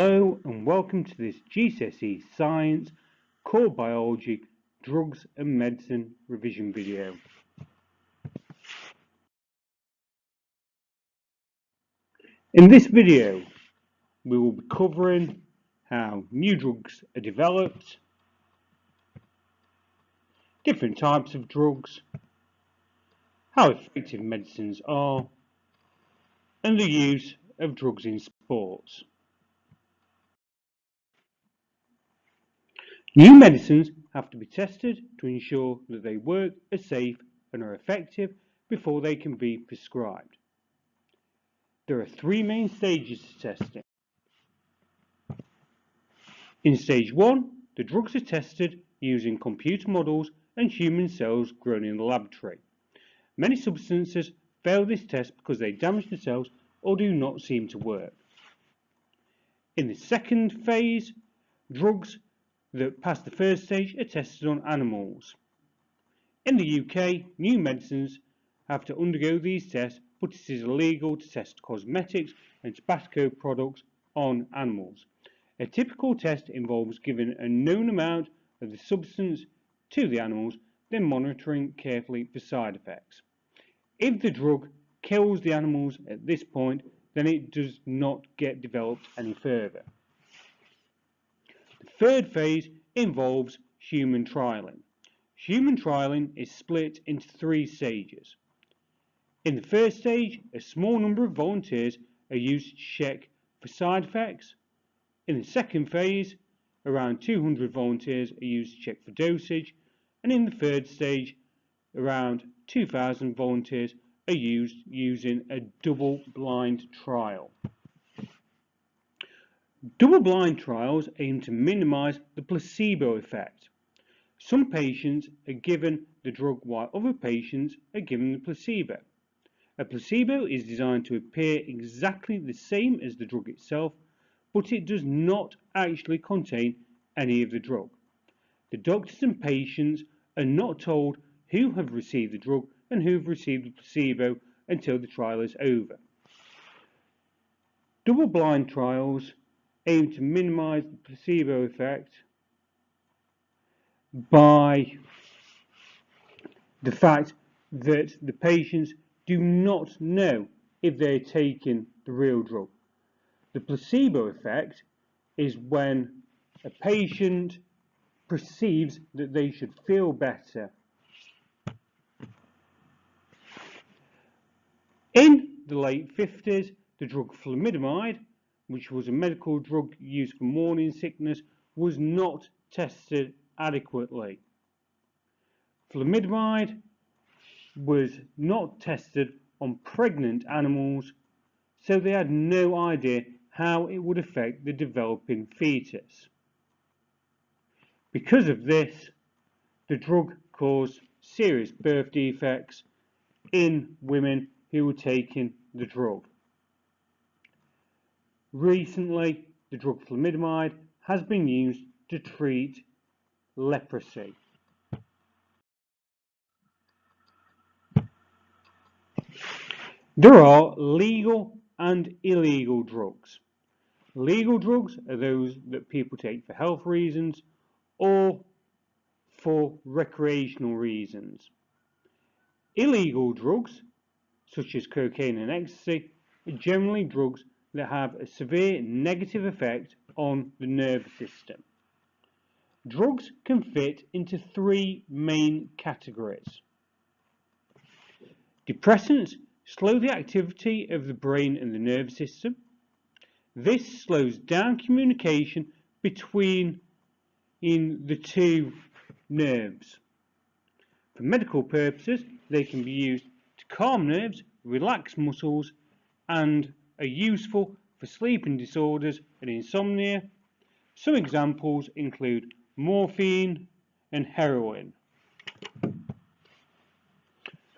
Hello and welcome to this GCSE Science Core Biology Drugs and Medicine revision video. In this video we will be covering how new drugs are developed, different types of drugs, how effective medicines are, and the use of drugs in sports. New medicines have to be tested to ensure that they work, are safe and are effective before they can be prescribed. There are three main stages to testing. In stage 1, the drugs are tested using computer models and human cells grown in the laboratory. Many substances fail this test because they damage the cells or do not seem to work. In the second phase, drugs that pass the first stage are tested on animals. In the UK, new medicines have to undergo these tests, but it is illegal to test cosmetics and tobacco products on animals. A typical test involves giving a known amount of the substance to the animals, then monitoring carefully for side effects. If the drug kills the animals at this point, then it does not get developed any further. The third phase involves human trialling. Human trialling is split into three stages. In the first stage, a small number of volunteers are used to check for side effects. In the second phase, around 200 volunteers are used to check for dosage. And in the third stage, around 2,000 volunteers are used using a double-blind trial. Double-blind trials aim to minimize the placebo effect. Some patients are given the drug while other patients are given the placebo. A placebo is designed to appear exactly the same as the drug itself, but it does not actually contain any of the drug. The doctors and patients are not told who have received the drug and who have received the placebo until the trial is over. Double-blind trials aim to minimize the placebo effect by the fact that the patients do not know if they're taking the real drug. The placebo effect is when a patient perceives that they should feel better. In the late 50s, the drug thalidomide, which was a medical drug used for morning sickness, was not tested adequately. Thalidomide was not tested on pregnant animals, so they had no idea how it would affect the developing fetus. Because of this, the drug caused serious birth defects in women who were taking the drug. Recently, the drug thalidomide has been used to treat leprosy. There are legal and illegal drugs. Legal drugs are those that people take for health reasons or for recreational reasons. Illegal drugs, such as cocaine and ecstasy, are generally drugs that have a severe negative effect on the nervous system. Drugs can fit into three main categories. Depressants slow the activity of the brain and the nervous system. This slows down communication between the two nerves. For medical purposes, they can be used to calm nerves, relax muscles, and are useful for sleeping disorders and insomnia. Some examples include morphine and heroin.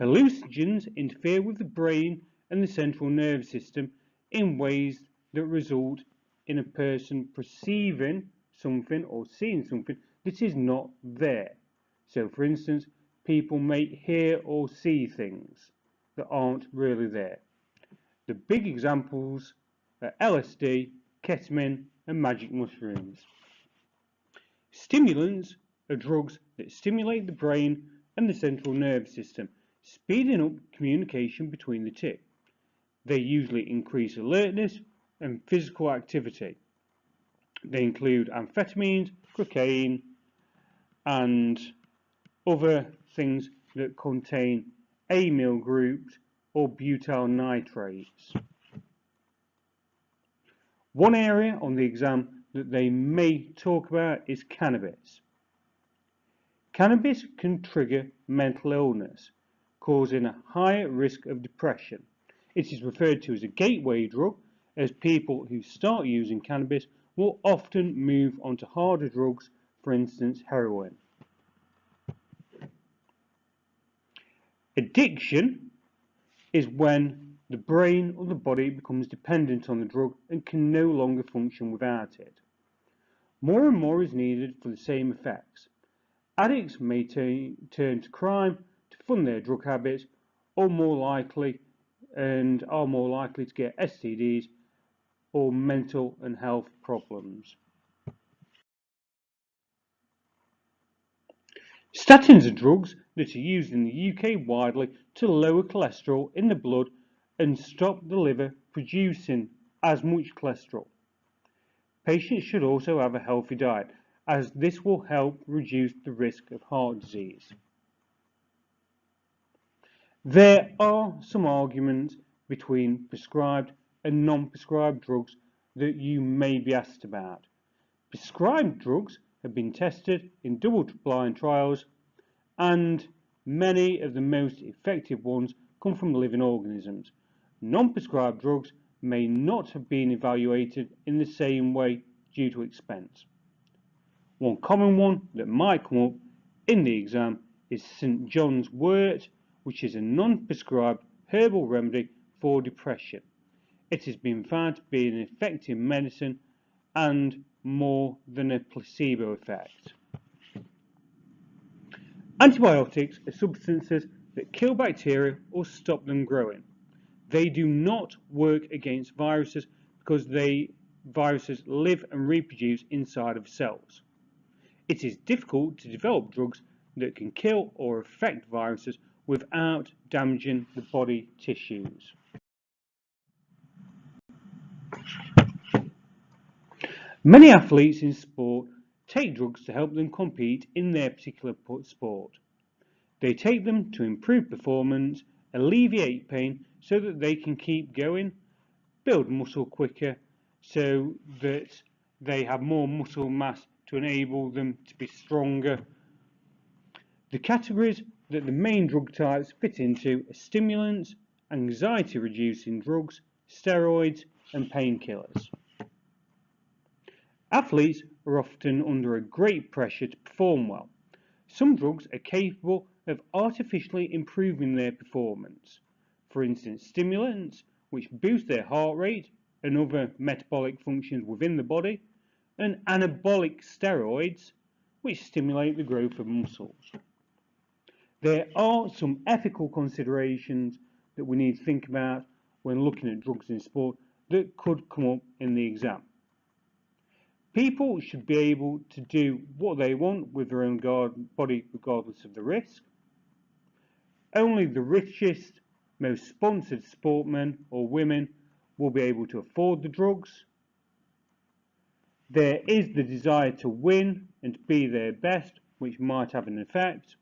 Hallucinogens interfere with the brain and the central nervous system in ways that result in a person perceiving something or seeing something that is not there. So, for instance, people may hear or see things that aren't really there. The big examples are LSD, ketamine, and magic mushrooms. Stimulants are drugs that stimulate the brain and the central nervous system, speeding up communication between the two. They usually increase alertness and physical activity. They include amphetamines, cocaine, and other things that contain amyl groups or butyl nitrates. One area on the exam that they may talk about is cannabis. Cannabis can trigger mental illness, causing a higher risk of depression. It is referred to as a gateway drug, as people who start using cannabis will often move on to harder drugs, for instance heroin. Addiction is when the brain or the body becomes dependent on the drug and can no longer function without it. More and more is needed for the same effects. Addicts may turn to crime to fund their drug habits, or are more likely to get STDs or mental and health problems. Statins are drugs that are used in the UK widely to lower cholesterol in the blood and stop the liver producing as much cholesterol. Patients should also have a healthy diet, as this will help reduce the risk of heart disease. There are some arguments between prescribed and non-prescribed drugs that you may be asked about. Prescribed drugs have been tested in double-blind trials, and many of the most effective ones come from living organisms. Non-prescribed drugs may not have been evaluated in the same way due to expense. One common one that might come up in the exam is St. John's wort, which is a non-prescribed herbal remedy for depression. It has been found to be an effective medicine and more than a placebo effect. Antibiotics are substances that kill bacteria or stop them growing. They do not work against viruses because viruses live and reproduce inside of cells. It is difficult to develop drugs that can kill or affect viruses without damaging the body tissues. Many athletes in sport take drugs to help them compete in their particular sport. They take them to improve performance, alleviate pain so that they can keep going, build muscle quicker so that they have more muscle mass to enable them to be stronger. The categories that the main drug types fit into are stimulants, anxiety-reducing drugs, steroids, and painkillers. Athletes are often under a great pressure to perform well. Some drugs are capable of artificially improving their performance. For instance, stimulants, which boost their heart rate and other metabolic functions within the body, and anabolic steroids, which stimulate the growth of muscles. There are some ethical considerations that we need to think about when looking at drugs in sport that could come up in the exam. People should be able to do what they want with their own body regardless of the risk. Only the richest, most sponsored sportsmen or women will be able to afford the drugs. There is the desire to win and to be their best, which might have an effect.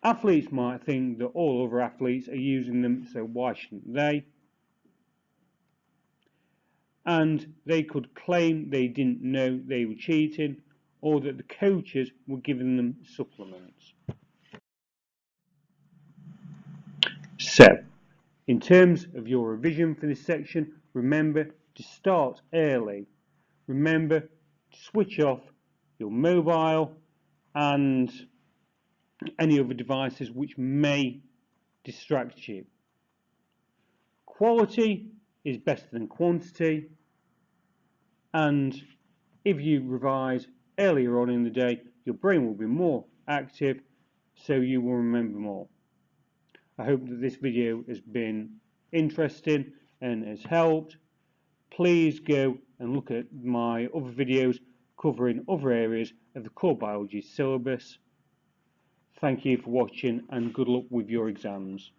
Athletes might think that all other athletes are using them, so why shouldn't they? And they could claim they didn't know they were cheating, or that the coaches were giving them supplements. So, in terms of your revision for this section, remember to start early. Remember to switch off your mobile and any other devices which may distract you. Quality is better than quantity, and if you revise earlier on in the day, your brain will be more active, so you will remember more. I hope that this video has been interesting and has helped. Please go and look at my other videos covering other areas of the core biology syllabus. Thank you for watching and good luck with your exams.